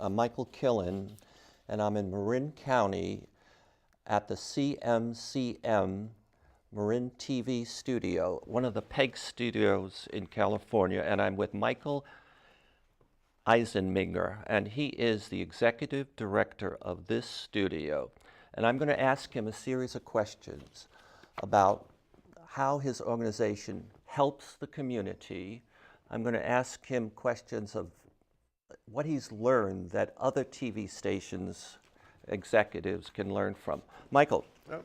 I'm Michael Killen, and I'm in Marin County at the CMCM Marin TV studio, one of the PEG studios in California, and I'm with Michael Eisenminger, and he is the executive director of this studio. And I'm going to ask him a series of questions about how his organization helps the community. I'm going to ask him questions of what he's learned that other TV stations executives can learn from. Michael, Yep.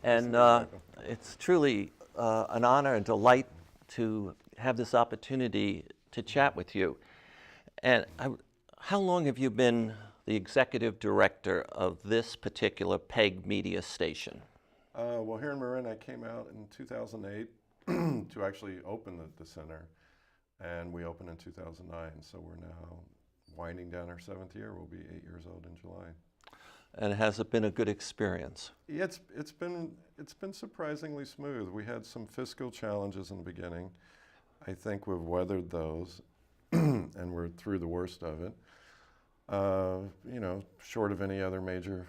and it's truly an honor and delight to have this opportunity to chat with you. And how long have you been the executive director of this particular PEG media station? Well, here in Marin, I came out in 2008 to actually open the center, and we opened in 2009. So we're now winding down our 7th year. We'll be 8 years old in July. And has it been a good experience? Yeah, it's been surprisingly smooth. We had some fiscal challenges in the beginning. I think we've weathered those, and we're through the worst of it. You know, short of any other major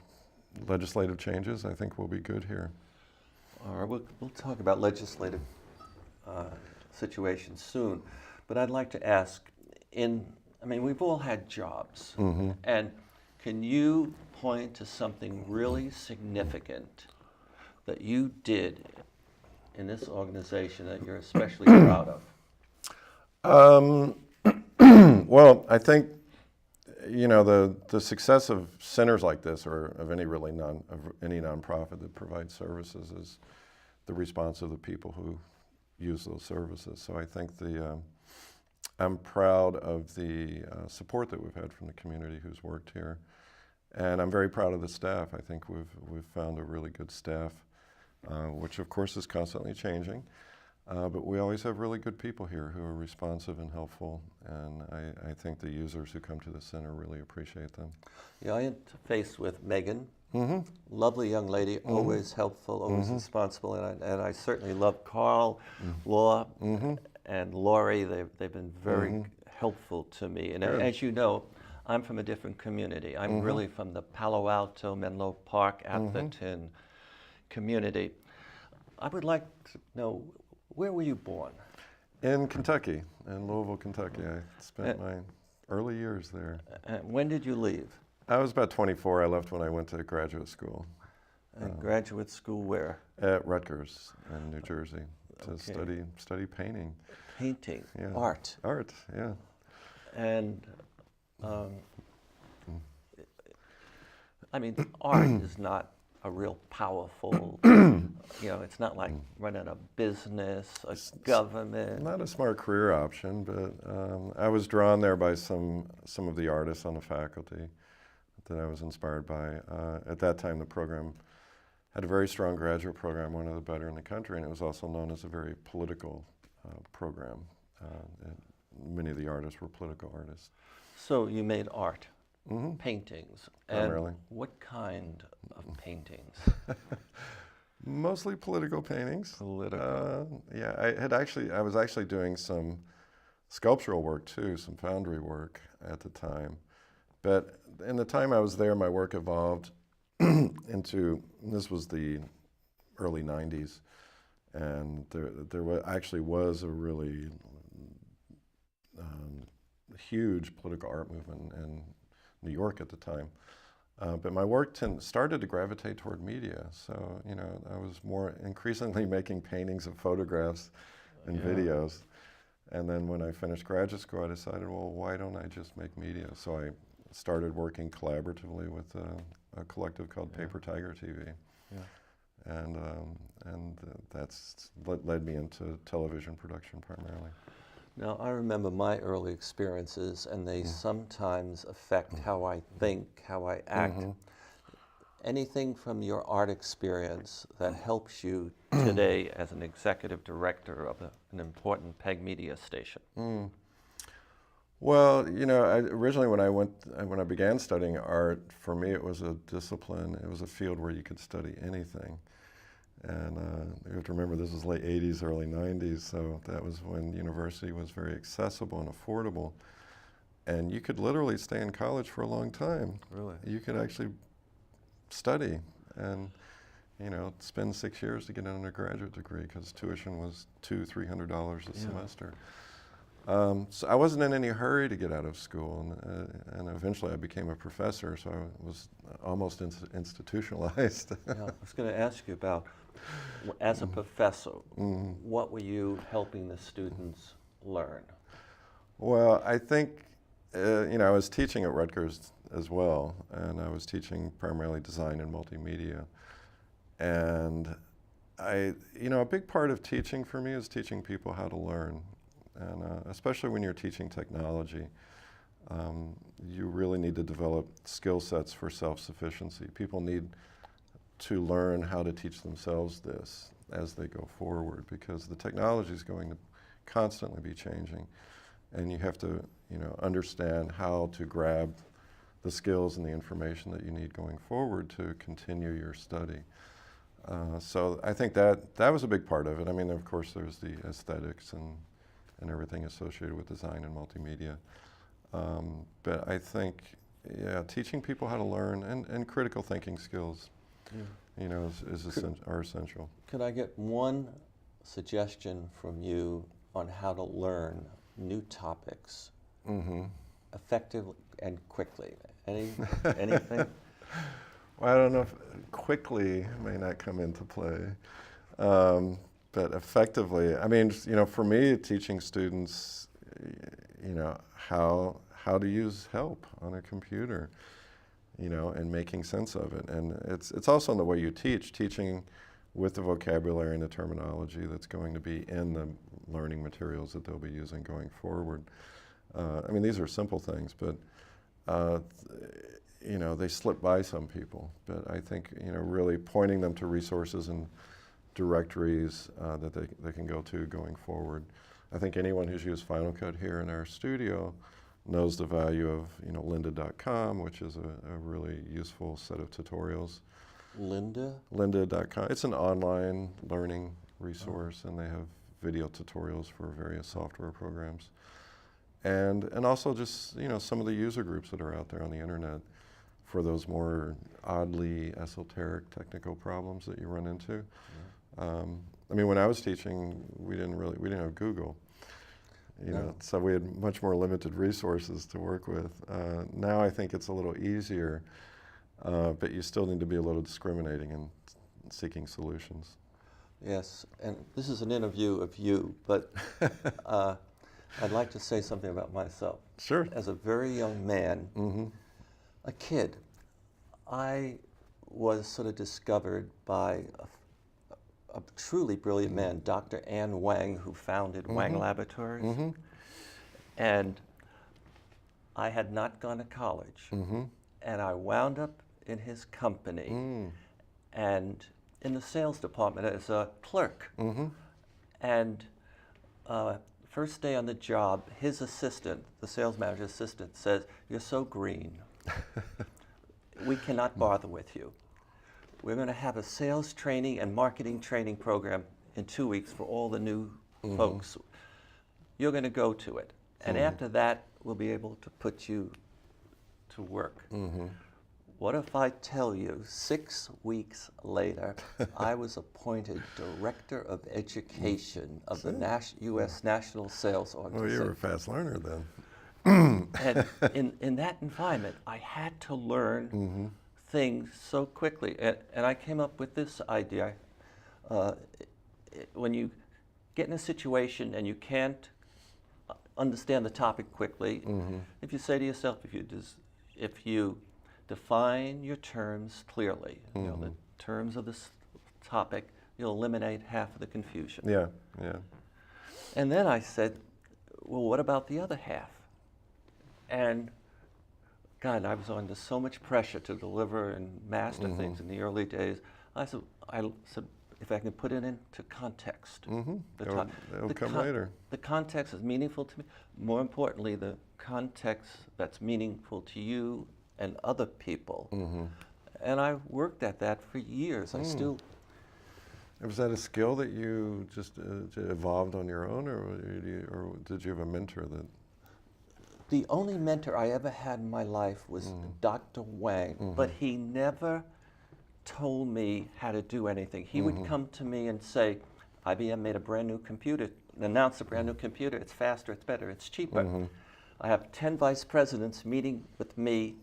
legislative changes, I think we'll be good here. All right, we'll talk about legislative situations soon, but I'd like to ask, we've all had jobs, and can you point to something really significant that you did in this organization that you're especially proud of? Well, I think, you know, the success of centers like this, or of any nonprofit that provides services, is the response of the people who use those services. So I think I'm proud of the support that we've had from the community who's worked here, and I'm very proud of the staff. I think we've found a really good staff, which of course is constantly changing. But we always have really good people here who are responsive and helpful, and I think the users who come to the center really appreciate them. Yeah, I interfaced with Megan, lovely young lady, always helpful, always responsible, and I certainly love Carl, Law, and Lori. They've been very helpful to me. And as you know, I'm from a different community. I'm really from the Palo Alto, Menlo Park, Atherton community. I would like to know, where were you born? In Kentucky, in Louisville, Kentucky. I spent my early years there. When did you leave? I was about 24. I left when I went to graduate school. Graduate school where? At Rutgers in New Jersey to study painting. Painting, Yeah. art. Art, yeah. And art is not a real powerful, it's not like running a business, a government. Not a smart career option, but I was drawn there by some of the artists on the faculty that I was inspired by. At that time, the program had a very strong graduate program, one of the better in the country, and it was also known as a very political program. Many of the artists were political artists. So you made art, paintings. Primarily. And what kind of paintings? Mostly political paintings. Political. Yeah, I was actually doing some sculptural work too, some foundry work at the time. But in the time I was there, my work evolved into, this was the early 90s, and there actually was a really huge political art movement in New York at the time. But my work started to gravitate toward media. So, you know, I was more increasingly making paintings of photographs and videos. And then when I finished graduate school, I decided, well, why don't I just make media? So I started working collaboratively with a collective called Paper Tiger TV. Yeah. And that's what led me into television production primarily. Now, I remember my early experiences, and they sometimes affect how I think, how I act. Anything from your art experience that helps you today as an executive director of an important PEG media station? Well, you know, originally when I began studying art, for me it was a discipline. It was a field where you could study anything. And you have to remember this was late 80s, early 90s, so that was when university was very accessible and affordable. And you could literally stay in college for a long time. Really? You could actually study and, you know, spend 6 years to get an undergraduate degree because tuition was $200-300 a semester. So I wasn't in any hurry to get out of school, and eventually I became a professor, so I was almost institutionalized. Yeah, I was going to ask you about, as a professor, what were you helping the students learn? Well, I think, you know, I was teaching at Rutgers as well, and I was teaching primarily design and multimedia. And you know, a big part of teaching for me is teaching people how to learn. And especially when you're teaching technology, you really need to develop skill sets for self-sufficiency. People need to learn how to teach themselves this as they go forward, because the technology is going to constantly be changing. And you have to, you know, understand how to grab the skills and the information that you need going forward to continue your study. So I think that was a big part of it. I mean, of course, there's the aesthetics and everything associated with design and multimedia. But I think, yeah, teaching people how to learn and critical thinking skills, you know, are essential. Could I get one suggestion from you on how to learn new topics effectively and quickly? Anything? Well, I don't know if quickly may not come into play, but effectively, I mean, you know, for me, teaching students, you know, how to use help on a computer, you know, and making sense of it. And it's also in the way you teach, teaching with the vocabulary and the terminology that's going to be in the learning materials that they'll be using going forward. I mean, these are simple things, but you know, they slip by some people. But I think, you know, really pointing them to resources and directories that they can go to going forward. I think anyone who's used Final Cut here in our studio knows the value of, you know, lynda.com, which is a really useful set of tutorials. Lynda? Lynda.com. It's an online learning resource, and they have video tutorials for various software programs. And also just, you know, some of the user groups that are out there on the internet for those more oddly esoteric technical problems that you run into. I mean, when I was teaching, we didn't have Google, you know, so we had much more limited resources to work with. Now I think it's a little easier, but you still need to be a little discriminating in seeking solutions. Yes, and this is an interview of you, but I'd like to say something about myself. Sure. As a very young man, a kid, I was sort of discovered by a truly brilliant man, Dr. Ann Wang, who founded Wang Laboratories. And I had not gone to college. And I wound up in his company and in the sales department as a clerk. And first day on the job, his assistant, the sales manager's assistant, says, "You're so green. We cannot bother with you. We're going to have a sales training and marketing training program in 2 weeks for all the new folks. You're going to go to it. And after that, we'll be able to put you to work." What if I tell you 6 weeks later, I was appointed Director of Education of the U.S. National Sales Organization? Well, you were a fast learner then. And in that environment, I had to learn things so quickly. And I came up with this idea. When you get in a situation and you can't understand the topic quickly, if you say to yourself, if you define your terms clearly, you know, the terms of this topic, you'll eliminate half of the confusion. Yeah. And then I said, well, what about the other half? And God, I was under so much pressure to deliver and master things in the early days. I said, if I can put it into context. It'll come later. The context is meaningful to me. More importantly, the context that's meaningful to you and other people. And I worked at that for years. I still. Was that a skill that you just evolved on your own, or did you have a mentor that The only mentor I ever had in my life was Dr. Wang, but he never told me how to do anything. He would come to me and say, IBM made a brand new computer, announced a brand new computer, it's faster, it's better, it's cheaper. I have 10 vice presidents meeting with me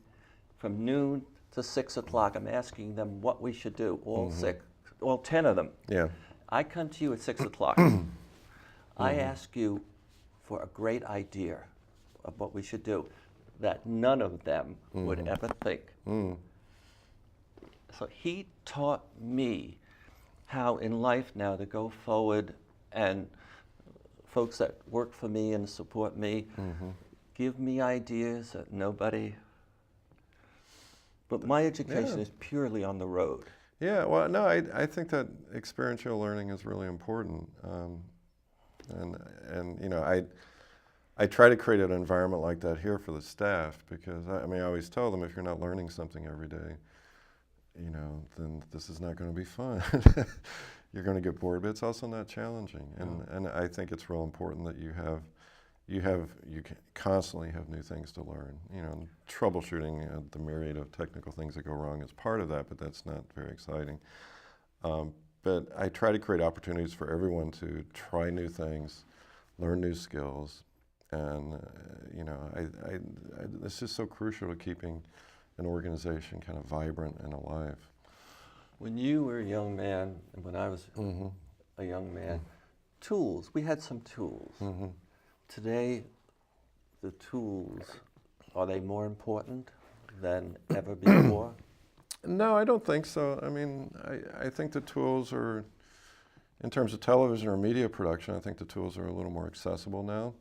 from noon to 6 o'clock. I'm asking them what we should do, all 10 of them. Yeah. I come to you at 6 o'clock. I ask you for a great idea of what we should do that none of them would ever think. So he taught me how in life now to go forward, and folks that work for me and support me give me ideas that nobody, but my education is purely on the road. Yeah, well, no, I think that experiential learning is really important. And you know, I try to create an environment like that here for the staff, because I mean, I always tell them, if you're not learning something every day, you know, then this is not going to be fun. You're going to get bored, but it's also not challenging. And I think it's real important that you constantly have new things to learn. You know, troubleshooting the myriad of technical things that go wrong is part of that, but that's not very exciting. But I try to create opportunities for everyone to try new things, learn new skills, and you know, it's just so crucial to keeping an organization kind of vibrant and alive. When you were a young man, and when I was a young man, tools, we had some tools. Today, the tools, are they more important than ever before? No, I don't think so. I mean, I think the tools are, in terms of television or media production, I think the tools are a little more accessible now.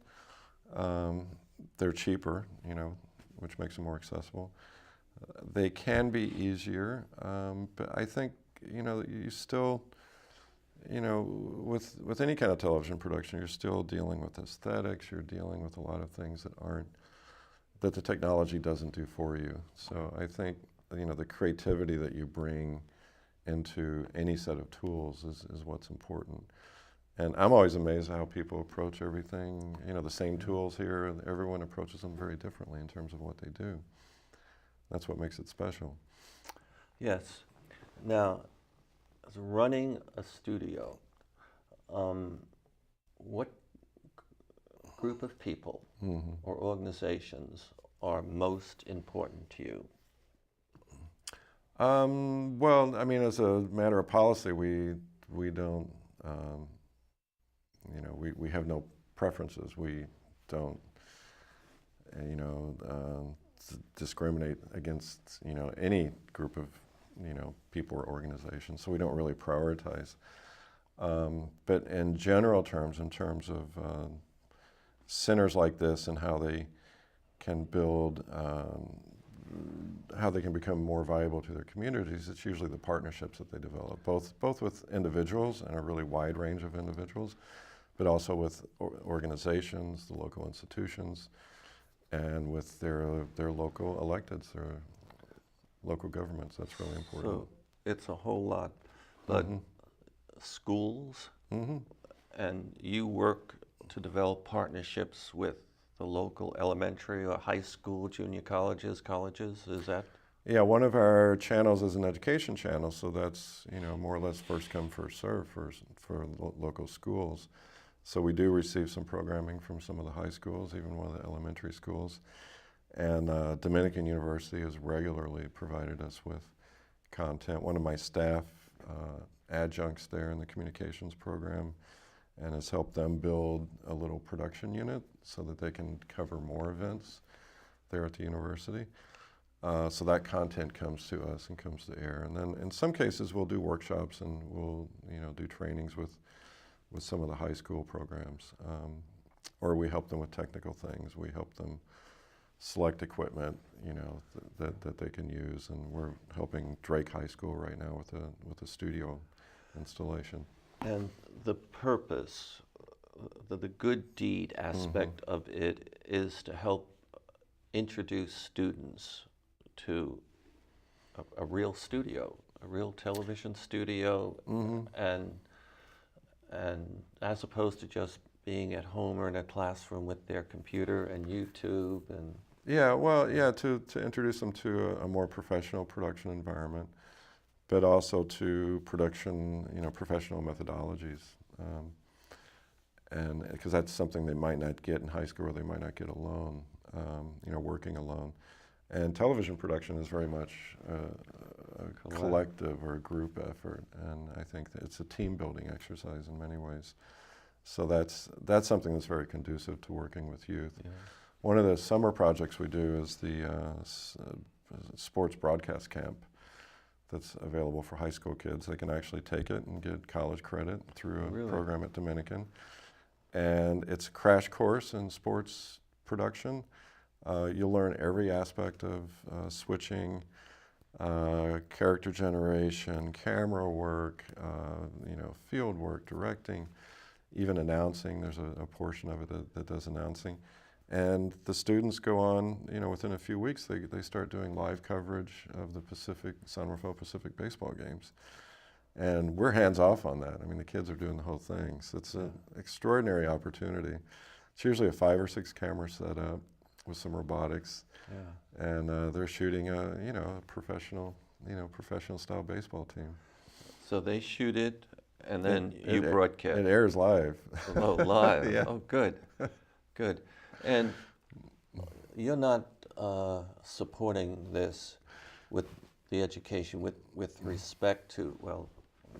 They're cheaper, you know, which makes them more accessible. They can be easier, but I think, you know, you still, you know, with any kind of television production, you're still dealing with aesthetics, you're dealing with a lot of things that the technology doesn't do for you. So I think, you know, the creativity that you bring into any set of tools is what's important. And I'm always amazed at how people approach everything. You know, the same tools here, everyone approaches them very differently in terms of what they do. That's what makes it special. Yes. Now, as running a studio, what group of people or organizations are most important to you? Well, I mean, as a matter of policy, we don't, you know, we have no preferences. We don't, you know, discriminate against, you know, any group of, you know, people or organizations. So we don't really prioritize. But in general terms, in terms of centers like this and how they can build, how they can become more valuable to their communities, it's usually the partnerships that they develop, both with individuals and a really wide range of individuals, but also with organizations, the local institutions, and with their local electeds, their local governments. That's really important. So it's a whole lot, but schools, and you work to develop partnerships with the local elementary or high school, junior colleges, is that? Yeah, one of our channels is an education channel, so that's, you know, more or less first come, first serve for local schools. So we do receive some programming from some of the high schools, even one of the elementary schools. And Dominican University has regularly provided us with content. One of my staff adjuncts there in the communications program, and has helped them build a little production unit so that they can cover more events there at the university. So that content comes to us and comes to air. And then in some cases we'll do workshops and we'll, you know, do trainings with some of the high school programs. Or we help them with technical things. We help them select equipment, you know, that they can use. And we're helping Drake High School right now with a studio installation. And the purpose, the good deed aspect of it is to help introduce students to a real studio, a real television studio, and as opposed to just being at home or in a classroom with their computer and YouTube and Yeah, well, yeah, to introduce them to a more professional production environment, but also to production, professional methodologies. And because that's something they might not get in high school or they might not get alone, working alone. And television production is very much a collective or a group effort, and I think that it's a team-building exercise in many ways. So that's something that's very conducive to working with youth. Yeah. One of the summer projects we do is the sports broadcast camp that's available for high school kids. They can actually take it and get college credit through a program at Dominican. And it's a crash course in sports production. You'll learn every aspect of switching, character generation, camera work, field work, directing, even announcing. There's a portion of it that does announcing. And the students go on, within a few weeks, they start doing live coverage of the San Rafael Pacific baseball games. And we're hands off on that. I mean, the kids are doing the whole thing. So it's an extraordinary opportunity. It's usually a 5 or 6 camera setup with some robotics. Yeah. And they're shooting a professional style baseball team. So they shoot it, and then you broadcast. It airs live. Oh, live. Yeah. Oh, good, good. And you're not supporting this with the education with respect to, well,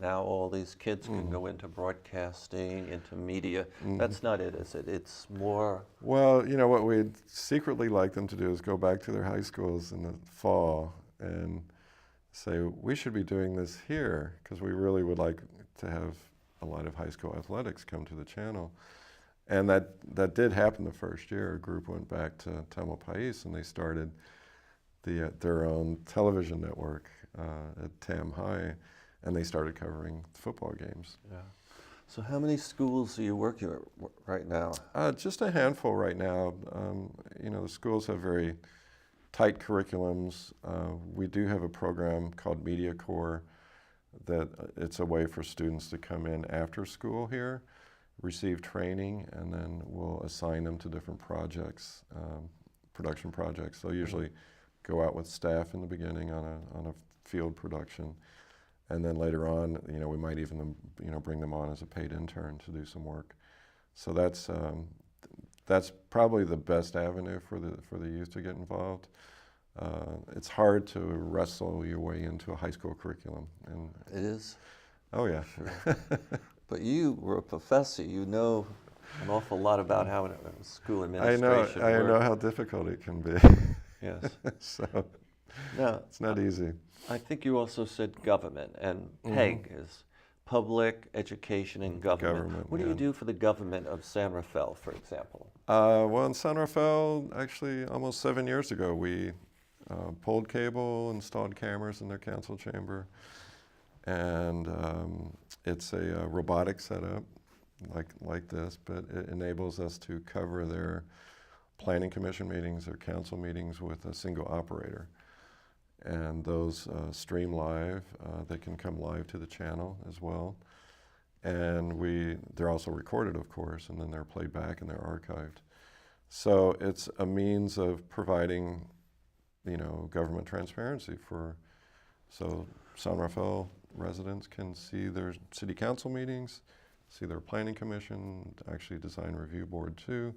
now all these kids can go into broadcasting, into media. That's not it, is it? It's more... Well, what we'd secretly like them to do is go back to their high schools in the fall and say, we should be doing this here, because we really would like to have a lot of high school athletics come to the channel. And that did happen the first year. A group went back to Tamalpais and they started their own television network at Tam High, and they started covering football games. Yeah. So how many schools are you working with right now? Just a handful right now. The schools have very tight curriculums. We do have a program called Media Corps that it's a way for students to come in after school here, receive training, and then we'll assign them to different projects, production projects. They'll usually go out with staff in the beginning on a field production, and then later on, we might even bring them on as a paid intern to do some work. So that's probably the best avenue for the youth to get involved. It's hard to wrestle your way into a high school curriculum. And it is? Oh yeah. Sure. But you were a professor. You know an awful lot about how school administration I know how difficult it can be. Yes. So now, it's not easy. I think you also said government, and PEG is Public Education and Government. What do you do for the government of San Rafael, for example? Well, in San Rafael, actually almost 7 years ago, we pulled cable, installed cameras in their council chamber, and it's a robotic setup like this, but it enables us to cover their planning commission meetings, their council meetings with a single operator. And those stream live. They can come live to the channel as well. And they're also recorded, of course, and then they're played back and they're archived. So it's a means of providing, government transparency so San Rafael residents can see their city council meetings, see their planning commission, actually design review board too.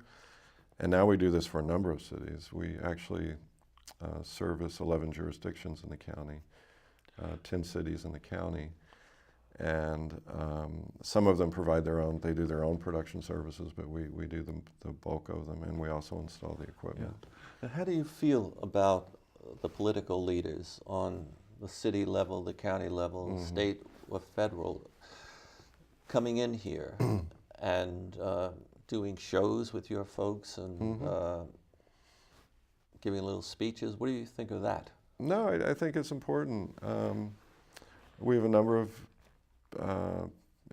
And now we do this for a number of cities. We actually service 11 jurisdictions in the county, 10 cities in the county. And some of them provide they do their own production services, but we do the bulk of them, and we also install the equipment. Yeah. Now, how do you feel about the political leaders on the city level, the county level, state or federal, coming in here and doing shows with your folks and giving little speeches? What do you think of that? No, I think it's important. We have a number of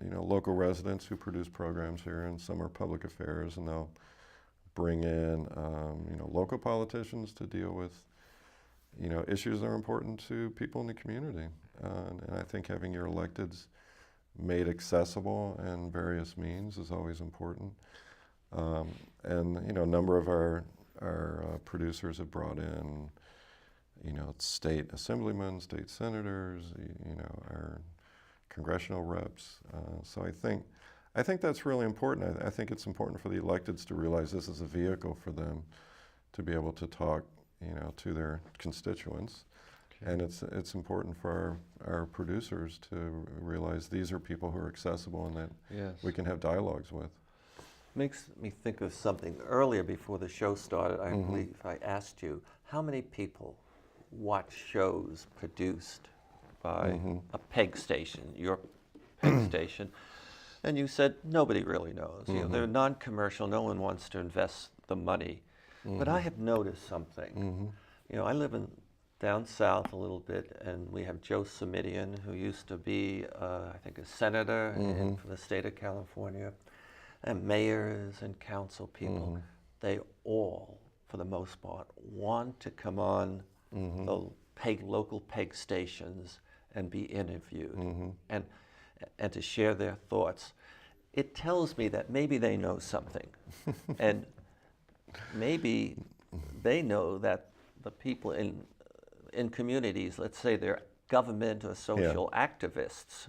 local residents who produce programs here, and some are public affairs, and they'll bring in local politicians to deal with issues that are important to people in the community. And I think having your electeds made accessible in various means is always important. And a number of our producers have brought in, state assemblymen, state senators, our congressional reps. So I think that's really important. I think it's important for the electeds to realize this is a vehicle for them to be able to talk, to their constituents. Okay. And it's important for our producers to realize these are people who are accessible and that yes. we can have dialogues with. Makes me think of something earlier before the show started. I believe I asked you, how many people watch shows produced by a PEG station, your PEG station? And you said nobody really knows. They're non-commercial. No one wants to invest the money. But I have noticed something. I live down south a little bit, and we have Joe Simidian, who used to be, I think, a senator from the state of California, and mayors and council people. They all, for the most part, want to come on the local PEG stations and be interviewed and to share their thoughts. It tells me that maybe they know something, and maybe they know that the people in communities, let's say they're government or social activists,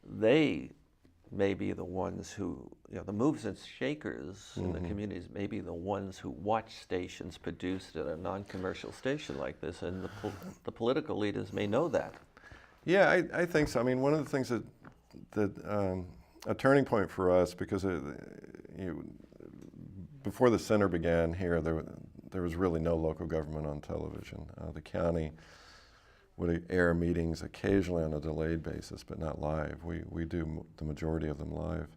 they may be the ones who, the movers and shakers in the communities may be the ones who watch stations produced at a non-commercial station like this, and the political leaders may know that. Yeah, I think so. I mean, one of the things that a turning point for us, because before the center began here, there was really no local government on television. The county would air meetings occasionally on a delayed basis, but not live. We do the majority of them live.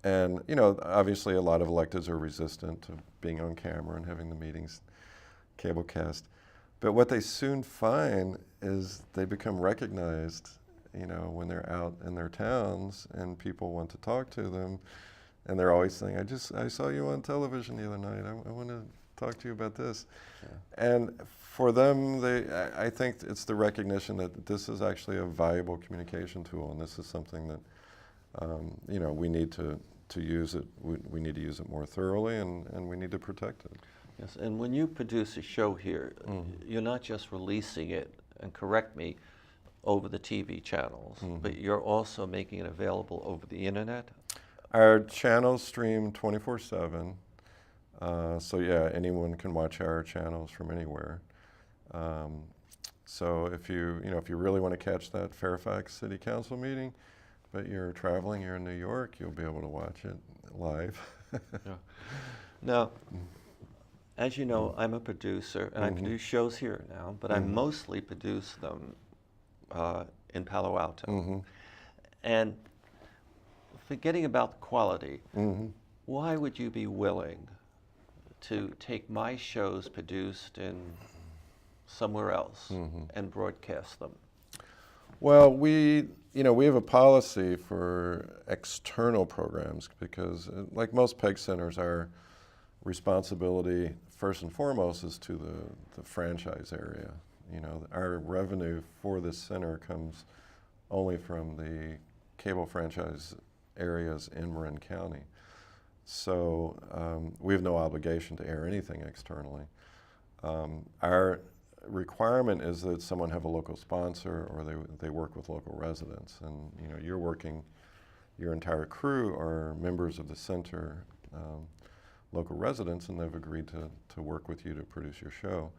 And obviously a lot of electeds are resistant to being on camera and having the meetings cablecast. But what they soon find is they become recognized, when they're out in their towns and people want to talk to them. And they're always saying, I saw you on television the other night. I want to talk to you about this. Yeah. And for them, I think it's the recognition that this is actually a valuable communication tool, and this is something that we need to use it. We need to use it more thoroughly, and we need to protect it. Yes, and when you produce a show here, you're not just releasing it, and correct me, over the TV channels, but you're also making it available over the internet? Our channels stream 24/7. So yeah, anyone can watch our channels from anywhere. So if you really want to catch that Fairfax City Council meeting, but you're traveling, you're in New York, you'll be able to watch it live. Yeah. Now, as you know, I'm a producer, and I produce shows here now, but I mostly produce them in Palo Alto. And forgetting about the quality, why would you be willing to take my shows produced in somewhere else and broadcast them? Well, we have a policy for external programs because, like most PEG centers, our responsibility first and foremost is to the franchise area. Our revenue for this center comes only from the cable franchise areas in Marin County. So we have no obligation to air anything externally. Our requirement is that someone have a local sponsor or they work with local residents. And your entire crew are members of the center, local residents, and they've agreed to work with you to produce your show.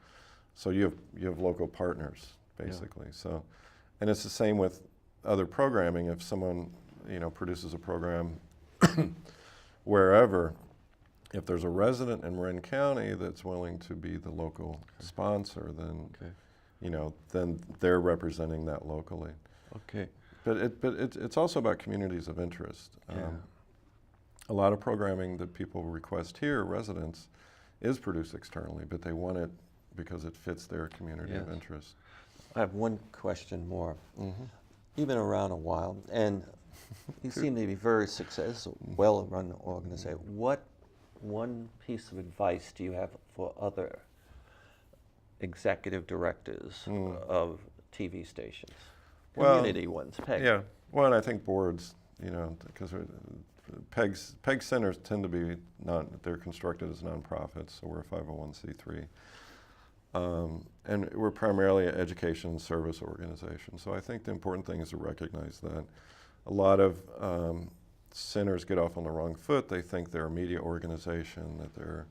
So you have local partners, basically. Yeah. So, and it's the same with other programming. If someone produces a program wherever, if there's a resident in Marin County that's willing to be the local sponsor, then then they're representing that locally. Okay. But it's also about communities of interest. A lot of programming that people request here, residents, is produced externally, but they want it because it fits their community of interest. I have one question more. You've been around a while, and you seem to be very successful, well-run organization. What one piece of advice do you have for other executive directors of TV stations? Community ones, PEG. Yeah, well, and I think boards, because PEG centers tend to be they're constructed as nonprofits, so we're a 501c3. And we're primarily an education and service organization. So I think the important thing is to recognize that a lot of centers get off on the wrong foot. They think they're a media organization, that they're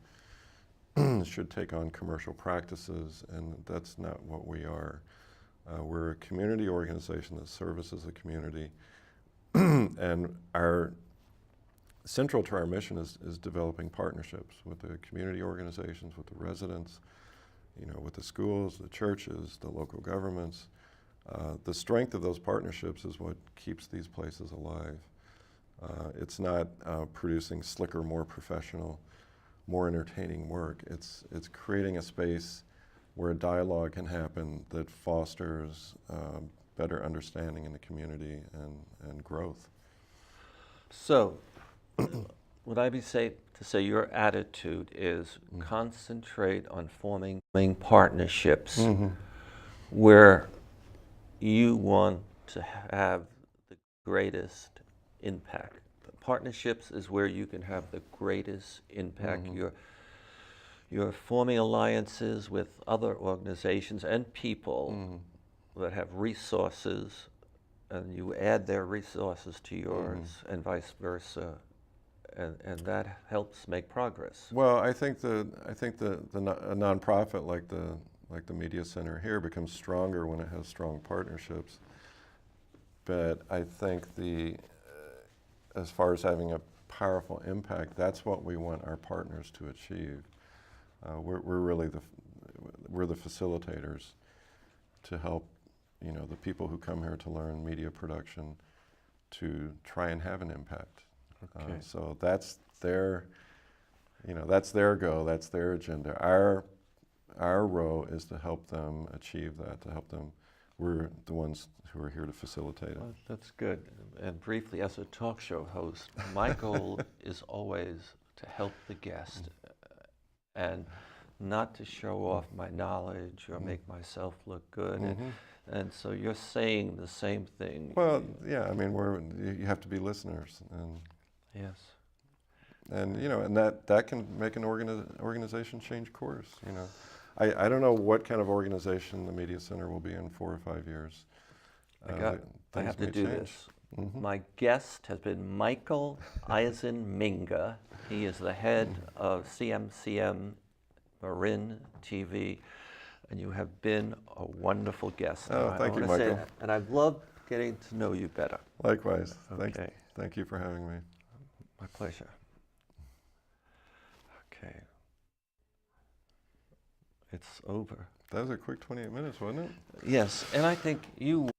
should take on commercial practices, and that's not what we are. We're a community organization that services the community, and our central to our mission is developing partnerships with the community organizations, with the residents, with the schools, the churches, the local governments. The strength of those partnerships is what keeps these places alive. It's not producing slicker, more professional, more entertaining work. It's creating a space where a dialogue can happen that fosters better understanding in the community and growth. So, would I be safe to say your attitude is concentrate on forming partnerships where you want to have the greatest impact? Partnerships is where you can have the greatest impact. You're forming alliances with other organizations and people that have resources, and you add their resources to yours, and vice versa, and that helps make progress. Well, I think a nonprofit like the Media Center here becomes stronger when it has strong partnerships. But I think as far as having a powerful impact, that's what we want our partners to achieve. We're really we're the facilitators to help the people who come here to learn media production to try and have an impact. Okay. So that's their goal, that's their agenda. Our role is to help them achieve that, to help them. We're the ones who are here to facilitate it. Well, that's good. And briefly, as a talk show host, my goal is always to help the guest and not to show off my knowledge or make myself look good. And so you're saying the same thing. Well, yeah, I mean, you have to be listeners. And yes. And and that can make an organization change course. I don't know what kind of organization the Media Center will be in 4 or 5 years. I have to do this. My guest has been Michael Eisenminga. He is the head of CMCM Marin TV, and you have been a wonderful guest. Oh, thank you, Michael. And I've loved getting to know you better. Likewise. Okay. Thank you for having me. My pleasure. Okay. It's over. That was a quick 28 minutes, wasn't it? Yes, and I think you